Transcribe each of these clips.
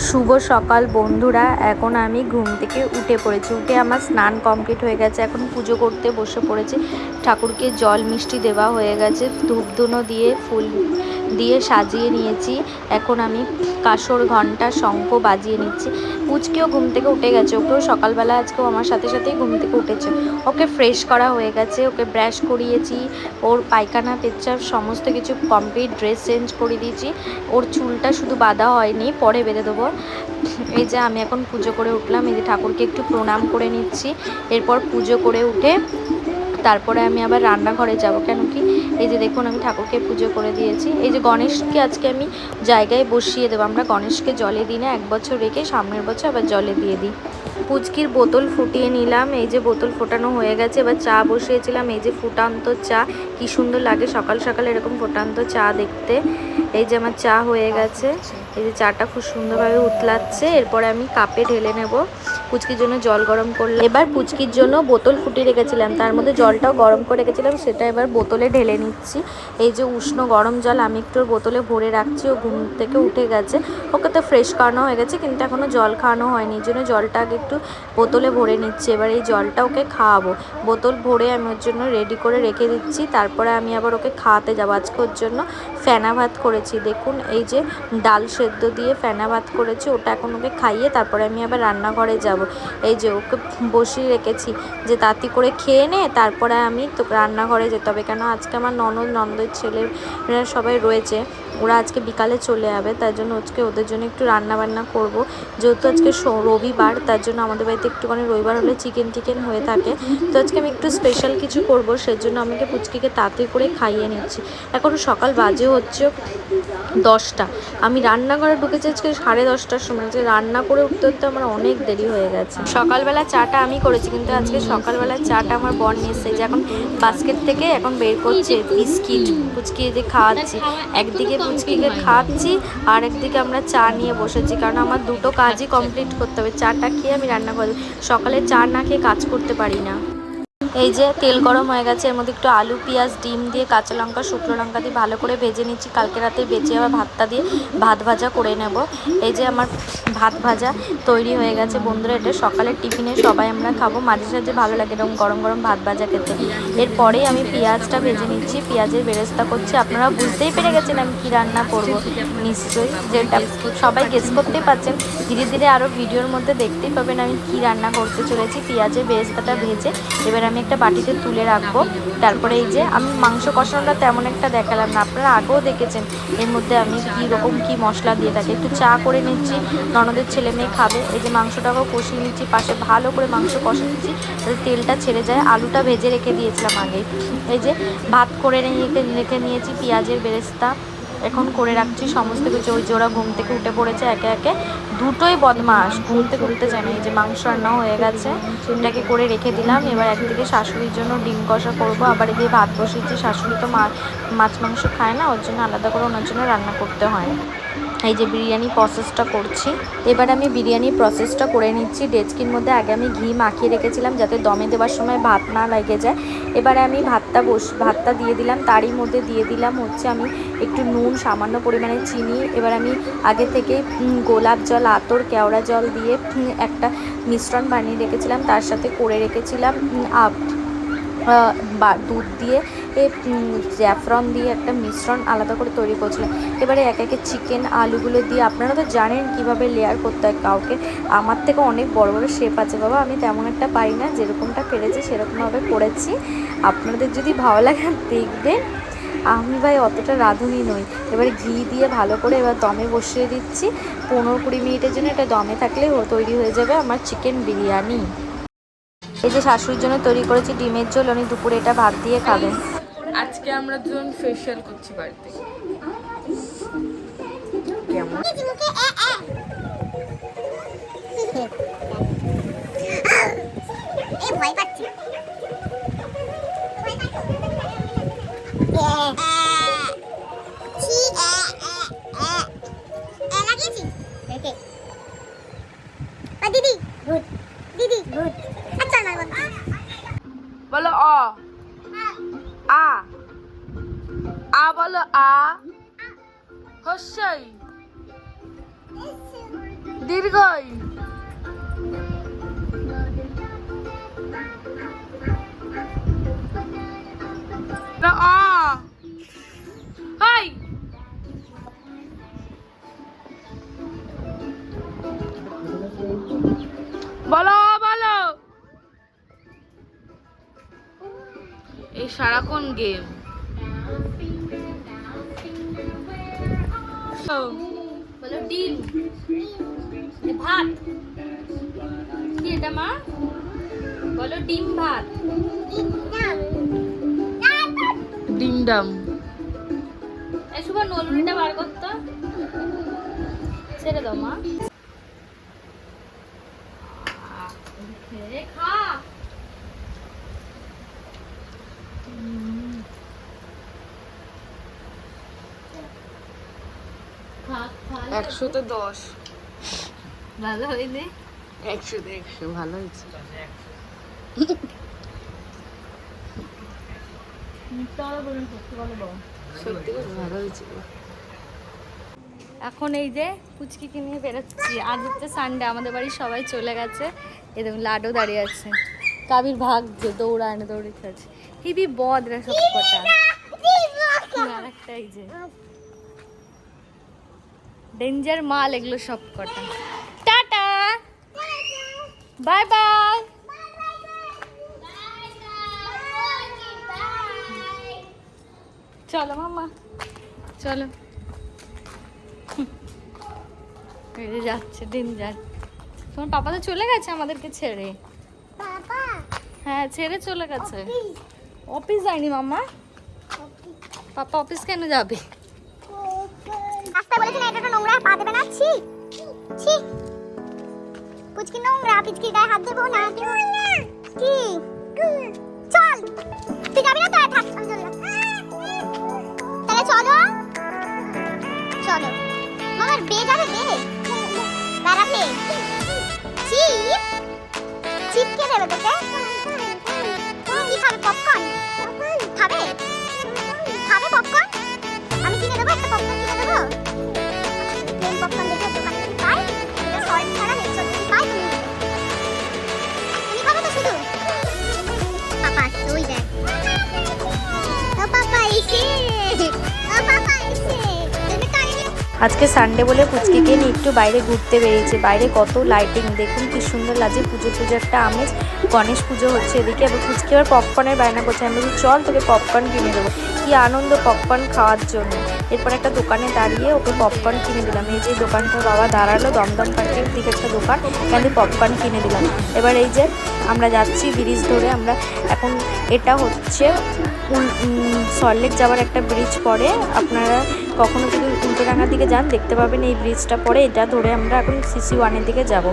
শুভ সকাল বন্ধুরা। এখন আমি ঘুম থেকে উঠে পড়েছি। উঠে আমার স্নান কমপ্লিট হয়ে গেছে। এখন পুজো করতে বসে পড়েছি। ঠাকুরকে জল মিষ্টি দেওয়া হয়ে গেছে, ধূপধুনো দিয়ে ফুল দিয়ে সাজিয়ে নিয়েছি। এখন আমি কাসর ঘন্টা শঙ্খ বাজিয়ে নিচ্ছি। পুচকেও ঘুম থেকে উঠে গেছে। ওকেও সকালবেলা আজকেও আমার সাথে সাথেই ঘুম থেকে উঠেছে। ওকে ফ্রেশ করা হয়ে গেছে, ওকে ব্রাশ করিয়েছি, ওর পায়খানা পেচ্ছাপ সমস্ত কিছু কমপ্লিট, ড্রেস চেঞ্জ করে দিয়েছি। ওর চুলটা শুধু বাঁধা হয়নি, পরে বেঁধে দেবো। এই যে আমি এখন পুজো করে উঠলাম। এই যে ঠাকুরকে একটু প্রণাম করে নিচ্ছি। এরপর পুজো করে উঠে তারপরে আমি আবার রান্নাঘরে যাব। কেন কি এই যে দেখুন আমি ঠাকুরকে পুজো করে দিয়েছি। এই যে গণেশকে আজকে আমি জায়গায় বসিয়ে দেবো। আমরা গণেশকে জলে দিই না, 1 বছর রেখে সামনের বছর আবার জলে দিয়ে দিই। পুচকির বোতল ফুটিয়ে নিলাম। এই যে বোতল ফোটানো হয়ে গেছে। এবার চা বসিয়েছিলাম। এই যে ফুটান্ত চা, কি সুন্দর লাগে সকাল সকাল এরকম ফুটান্ত চা দেখতে। এই যে আমার চা হয়ে গেছে। এই যে চাটা খুব সুন্দরভাবে উতলাচ্ছে। এরপরে আমি কাপে ঢেলে নেব। পুচকির জন্য জল গরম করলাম। এবার পুচকির জন্য বোতল ফুটিয়ে রেখেছিলাম, তার মধ্যে জলটাও গরম করে রেখেছিলাম, সেটা এবার বোতলে ঢেলে নিচ্ছি। এই যে উষ্ণ গরম জল আমি একটু বোতলে ভরে রাখছি। ও ঘুম থেকে উঠে গেছে, ওকে তো ফ্রেশ করানো হয়ে গেছে, কিন্তু এখনও জল খাওয়ানো হয়নি। এই জন্য জলটা আগে একটু বোতলে ভরে নিচ্ছি। এবার এই জলটা ওকে খাওয়াবো। বোতল ভরে আমি ওর জন্য রেডি করে রেখে দিচ্ছি। তারপরে আমি আবার ওকে খাওয়াতে যাবো। আজকে ওর জন্য ফেনা ভাত করেছি। দেখুন এই যে ডাল সেদ্ধ দিয়ে ফেনা ভাত করেছি, ওটা এখন ওকে খাইয়ে তারপরে আমি আবার রান্নাঘরে যাব। এই যে ওকে বসিয়ে রেখেছি যে তাড়াতাড়ি করে খেয়ে নে, তারপরে আমি তো রান্নাঘরে যেতে হবে। কেন আজকে আমার ননদের ছেলেরা সবাই রয়েছে, ওরা আজকে বিকালে চলে যাবে। তার জন্য আজকে ওদের জন্য একটু রান্না বান্না করব। যেহেতু আজকে রবিবার, তার জন্য আমাদের বাড়িতে একটুখানি রবিবার হলে চিকেন হয়ে থাকে। তো আজকে আমি একটু স্পেশাল কিছু করব, সেজন্য আমাকে পুচকিকে তাড়াতাড়ি করে খাইয়ে নিচ্ছি। এখন সকাল বাজে হচ্ছে 10টা। আমি রান্নাঘরে ঢুকেছি আজকে 10:30টার সময়। যে রান্না করে উঠতে উঠতে আমার অনেক দেরি হয়ে গেছে। সকালবেলা চাটা আমি করেছি, কিন্তু আজকে সকালবেলা চাটা আমার বর নিয়ে এসেছে। যে এখন বাস্কেট থেকে এখন বের করছে বিস্কিট, পুচকি যে খাওয়াচ্ছি। একদিকে পুচকিকে খাওয়াচ্ছি আর একদিকে আমরা চা নিয়ে বসেছি, কারণ আমার দুটো কাজই কমপ্লিট করতে হবে। চাটা খেয়ে আমি রান্না করব। সকালে চা না খেয়ে কাজ করতে পারি না। এই যে তেল গরম হয়ে গেছে, এর মধ্যে একটু আলু পেঁয়াজ ডিম দিয়ে কাঁচা লঙ্কা শুকনো লঙ্কা দিয়ে ভালো করে ভেজে নিচ্ছি। কালকে রাতে বেঁচে আবার ভাতটা দিয়ে ভাত ভাজা করে নেব। এই যে আমার ভাত ভাজা তৈরি হয়ে গেছে বন্ধুরা। এটা সকালের টিফিনে সবাই আমরা খাবো। মাঝে সাঝে ভালো লাগে এরকম গরম গরম ভাত ভাজা খেতে। এরপরেই আমি পেঁয়াজটা ভেজে নিচ্ছি, পেঁয়াজের বেরেস্তা করছি। আপনারা বুঝতেই পেরে গেছেন আমি কি রান্না করব নিশ্চয়ই, যেটা সবাই গেস করতেই পারছেন। ধীরে ধীরে আরও ভিডিওর মধ্যে দেখতেই পাবেন আমি কি রান্না করতে চলেছি। পেঁয়াজের বেরেস্তাটা ভেজে এবার আমি একটা বাটিতে তুলে রাখবো। তারপরে এই যে আমি মাংস কষানোটা তেমন একটা দেখালাম না, আপনারা আগেও দেখেছেন এর মধ্যে আমি কীরকম কি মশলা দিয়ে থাকি। একটু চা করে নিচ্ছি, ননদের ছেলে মেয়ে খাবে। এই যে মাংসটাকেও কষিয়ে নিচ্ছি, পাশে ভালো করে মাংস কষে দিচ্ছি যাতে তেলটা ছেড়ে যায়। আলুটা ভেজে রেখে দিয়েছিলাম আগে। এই যে ভাত করে রেখে নিয়েছি, পেঁয়াজের বেরেস্তা এখন করে রাখছি সমস্ত কিছু। ওই যে ওরা ঘুম থেকে উঠে পড়েছে একে একে, দুটোই বদমাস, ঘুম থেকে উঠতে চায় না। এই যে মাংস রান্না হয়ে গেছে, এটাকে করে রেখে দিলাম। এবার একদিকে শাশুড়ির জন্য ডিম কষা করব, আবার এদিকে ভাত বসিয়েছি। শাশুড়ি তো মাছ মাংস খায় না, ওর জন্য আলাদা করে ওনার জন্য রান্না করতে হয়। এই যে বিরিয়ানি প্রসেসটা করছি। এবার আমি বিরিয়ানির প্রসেসটা করে নিচ্ছি। ডেচকির মধ্যে আগে আমি ঘি মাখিয়ে রেখেছিলাম যাতে দমে দেওয়ার সময় ভাত না লেগে যায়। এবারে আমি ভাতটা দিয়ে দিলাম। তারই মধ্যে দিয়ে দিলাম হচ্ছে আমি একটু নুন, সামান্য পরিমাণে চিনি। এবার আমি আগে থেকে গোলাপ জল, আতর, কেওড়া জল দিয়ে একটা মিশ্রণ বানিয়ে রেখেছিলাম। তার সাথে করে রেখেছিলাম দুধ দিয়ে জ্যাফরন দিয়ে একটা মিশ্রণ আলাদা করে তৈরি করছিলাম। এবারে একে একে চিকেন আলুগুলো দিয়ে, আপনারা তো জানেন কিভাবে লেয়ার করতে হয়। কাউকে আমার থেকে অনেক বড় বড় শেপ আছে বাবা, আমি তেমন একটা পারি না, যেরকমটা পেরেছি সেরকমভাবে করেছি। আপনাদের যদি ভালো লাগে দেখবেন, আমি ভাই অতটা রাঁধুনি নই। এবারে ঘি দিয়ে ভালো করে এবার দমে বসিয়ে দিচ্ছি 15-20 মিনিটের জন্য। এটা দমে থাকলে তৈরি হয়ে যাবে আমার চিকেন বিরিয়ানি। এই যে শাশুড়ির জন্য তৈরি করেছি ডিমের ঝোল, উনি দুপুরে এটা ভাত দিয়ে খাবেন। আজকে আমরা দুজন ফেশিয়াল করছি বাড়িতে। কেমন ভয় পাচ্ছি। দিদি গুড, দিদি গুড। আচ্ছা না বলো অ আ আ বলো আ হস্যই দীর্ঘই হাই বলো বলো এই সারাক্ষণ গেম বলো ডিম ভাত কি এটা মা বলো ডিম ভাত ডিমডাম এই শুভ নলুনিটা বার করতো ছেড়ে দাও মা খা খা খা 100-10 ভালো হয়নি 100 ভালো হয়েছে সত্যি ভালো হয়েছে এখন এই যে পুচকিকে নিয়ে বেরোচ্ছি আজ হচ্ছে সানডে আমাদের বাড়ির সবাই চলে গেছে এই দেখুন লাডু দাঁড়িয়ে আছে কাবির ভাগ যে দৌড়ানো দৌড়ে খেলছে হিবি বদরা সব কটা আর একটা এই যে ডেঞ্জার মাল এগুলো সব কটা টাটা বাই বাই চলো মামা চলো যাচ্ছে দিন যান তোমার পাপা তো চলে গেছে আমাদেরকে ছেড়ে হ্যাঁ ছেড়ে চলে গেছে অফিস যায়নি মামা পাপা অফিস কেন যাবে রাস্তায় বলেছেন এটা তো নোংরা পা দেবে না ছি ছি পুচকি নোংরা পিচকি গায়ে হাত দেবো না কি চল তুই যাবি না তো থাক আমি চললাম তাহলে চলো চলো মামার বে যাবে বে দাঁড়াবে চিপ চিপ কে দেবে তোকে কি খাবে পপকর্ন খাবে খাবে পপকর্ন আমি কিনে দেবো একটা পপকর্ন কিনে দেবো প্লেন পপকর্ন দেখে দোকানে কি পাই এটা সল্ট ছাড়া নেই সল্ট কি পাই তুমি খাবে তো শুধু পাপা ওই দেখ ও পাপা এসে ও পাপা এসে তুমি কানে আজকে সানডে বলে পুচকিকে নিয়ে একটু বাইরে ঘুরতে বেরিয়েছে বাইরে কত লাইটিং দেখুন কি সুন্দর লাগছে পুজো একটা আমেজ গণেশ পুজো হচ্ছে এদিকে আবার পুচকি আবার পপকর্নের বায়না করছে আমি বলছি চল তোকে পপকর্ন কিনে দেবো কি আনন্দ পপকর্ন খাওয়ার জন্য এরপর একটা দোকানে দাঁড়িয়ে ওকে পপকর্ন কিনে দিলাম এই যে দোকানটা বাবা দাঁড়ালো দমদম পার্কের দিকে একটা দোকান এখানে পপকর্ন কিনে দিলাম এবার এই যে আমরা যাচ্ছি ব্রিজ ধরে আমরা এখন এটা হচ্ছে সল্টলেক যাওয়ার একটা ব্রিজ পড়ে আপনারা কখনো যদি উল্টোডাঙ্গার দিকে যান দেখতে পাবেন এই ব্রিজটা পড়ে এটা ধরে আমরা এখন সিসি ওয়ানের দিকে যাব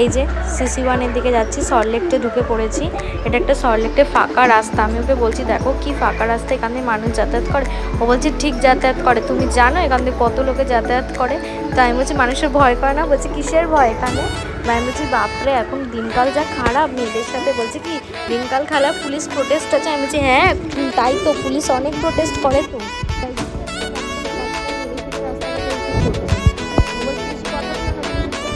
এই যে সিসি ওয়ানের দিকে যাচ্ছি সল্টলেকটে ঢুকে পড়েছি এটা একটা সল্টলেকটে ফাঁকা রাস্তা আমি ওকে বলছি দেখো কি ফাঁকা রাস্তা এখান দিয়ে মানুষ যাতায়াত করে ও বলছে ঠিক যাতায়াত করে তুমি জানো এখান দিয়ে কত লোকে যাতায়াত করে তাই আমি বলছি মানুষের ভয় করে না বলছি কিসের ভয় এখানে আমি বলছি বাপরে এখন দিনকাল যা খারাপ মেয়েদের সাথে বলছে কি দিনকাল খারাপ পুলিশ প্রোটেস্ট আছে আমি বলছি হ্যাঁ তাই তো পুলিশ অনেক প্রোটেস্ট করে তো তাই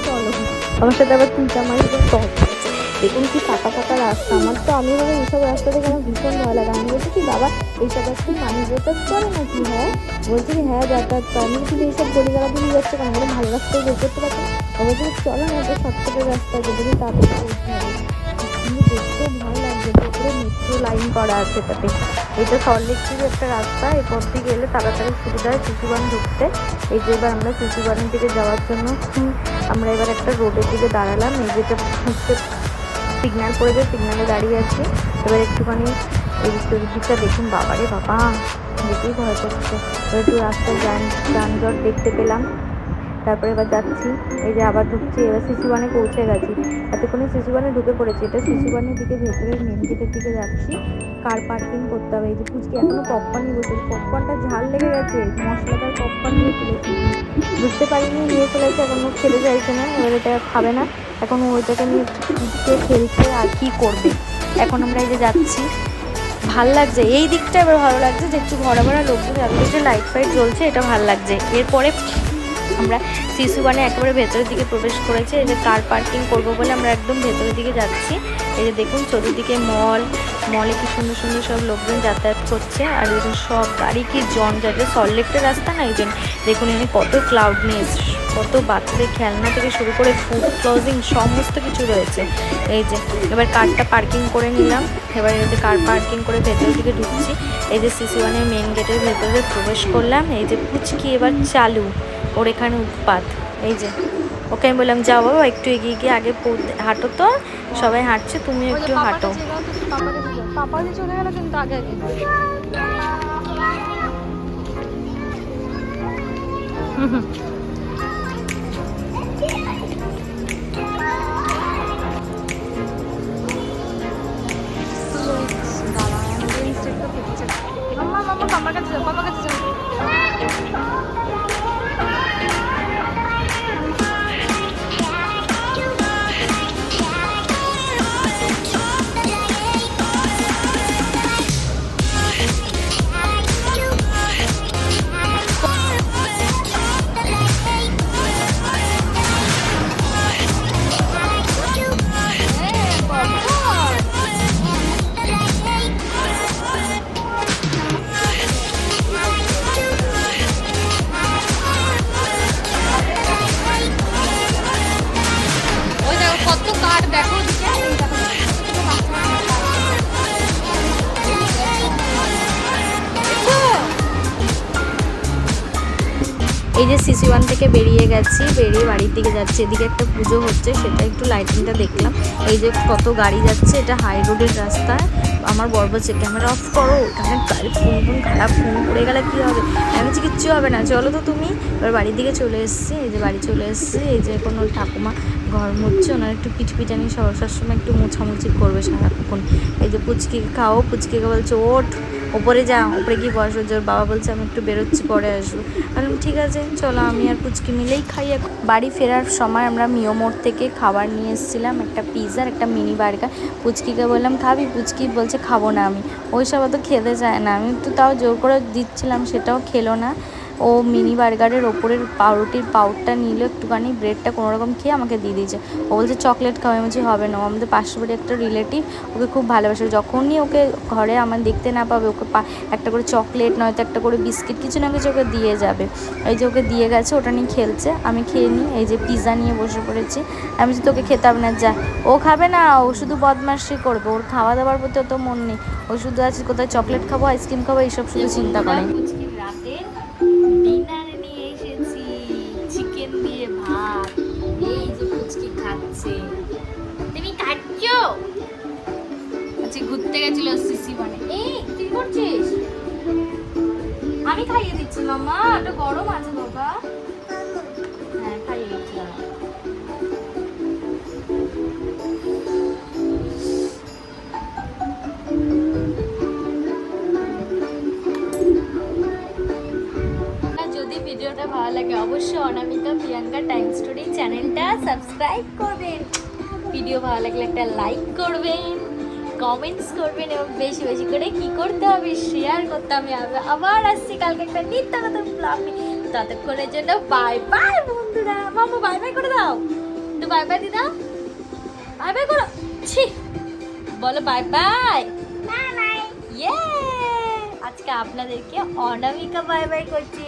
চলো আমার সাথে আবার তিনটা মাস দেখুন কি ফাঁকা ফাঁকা রাস্তা আমার তো আমি বলে এইসব রাস্তা থেকে আমার ভীষণ ভয় লাগে আমি বলছি কি বাবা এইসব রাস্তায় মানুষ যাতায়াত করে নাকি হ্যাঁ বলছি কি হ্যাঁ যাতায়াত করে আমি কিন্তু এইসব গলিগালা দিয়ে যাচ্ছে কেন বলে ভালো রাস্তায় বের করতে পারছি না বলছি চলো না এটা শর্টকাটের রাস্তায় যদি তাড়াতাড়ি পৌঁছে হবে কিন্তু দেখতেও ভালো লাগছে পুরো মেট্রো লাইন করা আছে এটাতে এটা সল্টলেকের একটা রাস্তা এরপর দিয়ে গেলে তাড়াতাড়ি সুবিধা হয় শিশুবান ঢুকতে এই যে এবার আমরা শিশুবানের দিকে যাওয়ার জন্য আমরা এবার একটা রোডের দিকে দাঁড়ালাম এই যেটা হচ্ছে সিগন্যাল পড়েছে সিগন্যালে দাঁড়িয়ে আছি এবার একটুখানি এই দিকটা দেখুন বাবারে বাবা দেখেই ভয় করছে এবার একটু রাস্তায় যানজট দেখতে পেলাম তারপরে এবার যাচ্ছি এই যে আবার ঢুকছি এবার শিশুবানে পৌঁছে গেছি এতক্ষণে শিশুবানে ঢুকে পড়েছি এটা শিশুবানের দিকে ভেতরের মেন গেটের দিকে যাচ্ছি কার পার্কিং করতে হবে এই যে পুচকি এখনো পপকর্নই বসে পপকর্নটা ঝাল লেগে গেছে মশলাদার পপকর্ন নিয়ে ফেলেছি বুঝতে পারিনি নিয়ে ফেলেছে এখন ও খেতে চাইছে না এবার এটা খাবে না এখন ওইটাকে নিয়ে খেলছে আর কি করবে এখন আমরা এই যে যাচ্ছি ভাল লাগছে এই দিকটা এবার ভালো লাগছে যে একটু ভরা ভরা লোকজন চারিদিকে লাইট ফাইট জ্বলছে এটা ভাল লাগছে এরপরে আমরা শিশু1-এ একেবারে ভেতরের দিকে প্রবেশ করেছি। এই যে কার পার্কিং করবো বলে আমরা একদম ভেতরের দিকে যাচ্ছি। এই যে দেখুন চতুর্দিকে মলে কি সুন্দর সুন্দর সব লোকজন যাতায়াত করছে। আর দেখুন সব গাড়ি কি যাতে সল্টলেকের রাস্তা না, এই জন্য দেখুন এখানে কত ক্লাউডনেস, কত বাচ্চাদের খেলনা থেকে শুরু করে ফুড ক্লোজিং সমস্ত কিছু রয়েছে। এই যে এবার কারটা পার্কিং করে নিলাম। এবার এই যে কার পার্কিং করে ভেতরের দিকে ঢুকছি। এই যে শিশু1-এর মেন গেটের ভেতরে প্রবেশ করলাম। এই যে পুচকি এবার চালু, ওর এখানে উৎপাত। এই যে ওকে আমি বললাম যাও বাবা একটু এগিয়ে গিয়ে আগে হাঁটো, তো সবাই হাঁটছে তুমি একটু হাঁটো। পাপা চলে গেল কিন্তু আগে আগে। মামার কাছে যাও, মামার কাছে যাও। ওই দেখো কত কাঠ, দেখো এই যে শিশু1 থেকে বেরিয়ে গেছি, বেরিয়ে বাড়ির দিকে যাচ্ছি। এদিকে একটা পুজো হচ্ছে, সেটা একটু লাইটিংটা দেখলাম। এই যে কত গাড়ি যাচ্ছে, এটা হাই রোডের রাস্তায়। আমার বর বলছে ক্যামেরা অফ করো, এখানে গাড়ি ফোন খারাপ, ফোন পড়ে গেলে কী হবে। আমি বলছি কিচ্ছু হবে না, চলো তো তুমি। এবার বাড়ির দিকে চলে এসেছি। এই যে বাড়ি চলে এসেছি। এই যে কোনো ঠাকুমা ঘর মুছছে, ওনার একটু পিঠপিটানি সবসময় একটু মোছামুছি করবে সারাক্ষণ। এই যে পুচকিকে খাও, পুচকিকে বলছে ওঠ ওপরে যা, ওপরে গিয়ে বয়স হচ্ছে। ওর বাবা বলছে আমি একটু বেরোচ্ছি, পরে আসবো। বললাম ঠিক আছে চলো, আমি আর পুচকি মিলেই খাই। বাড়ি ফেরার সময় আমরা মিও মোড় থেকে খাবার নিয়ে এসেছিলাম, একটা পিৎজা, একটা মিনি বার্গার। পুচকিকে বললাম খাবি, পুচকি বলছে খাবো না আমি, ওই সব অত খেতে চায় না। আমি একটু তাও জোর করে দিচ্ছিলাম, সেটাও খেলো না। ও মিনি বার্গারের ওপরের পাউরুটির পাউডটা নিল, একটুখানি ব্রেডটা কোনোরকম খেয়ে আমাকে দিয়ে দিয়েছে। ও বলছে চকলেট খাওয়া, আমি বলছি হবে না। আমাদের পাশের বাড়ি একটা রিলেটিভ, ওকে খুব ভালোবাসে। যখনই ওকে ঘরে আমার দেখতে না পাবে, ওকে একটা করে চকলেট নয়তো একটা করে বিস্কিট কিছু না কিছু ওকে দিয়ে যাবে। এই যে ওকে দিয়ে গেছে, ওটা নিয়ে খেলছে, আমি খেয়ে নিই। এই যে পিৎজা নিয়ে বসে পড়েছি। আমি যে তোকে খেতে হবে না, যা। ও খাবে না, ও শুধু বদমাশি করবে, ওর খাওয়া দাওয়ার প্রতি অত মন নেই। ও শুধু আছে কোথায় চকলেট খাবো, আইসক্রিম খাবো, এইসব শুধু চিন্তা করে। ডিনার নিয়ে এসেছি, চিকেন দিয়ে ভাত। এই যে পুচকি খাচ্ছে, তুমি খাচ্ছ? আচ্ছা ঘুরতে গেছিল শিশু1-এ। এই কি করছিস? আমি খাইয়ে দিচ্ছি মামা, ওটা গরম আছে বাবা। হ্যাঁ খাইয়ে দিচ্ছি। যদি ভিডিওটা ভালো লাগে অবশ্যই অনামিকা প্রিয়াঙ্কা টাইম স্টোরি চ্যানেলটা সাবস্ক্রাইব করবেন। ভিডিও ভালো লাগলে একটা লাইক করবেন, কমেন্টস করবেন, এবং বেশি বেশি করে কি করতে হবে শেয়ার করতে হবে। আবার আসছি কালকে একটা নিত্য নতুন ব্লগ নিয়ে। ততক্ষণের জন্য বাই বাই বন্ধুরা। মামা বাই বাই করে দাও, একটু বাই বাই দি দাও, বাই বাই করো। ছি বলো বাই বাই। ইয়ে আজকে আপনাদেরকে অনামিকা বাই বাই করছি।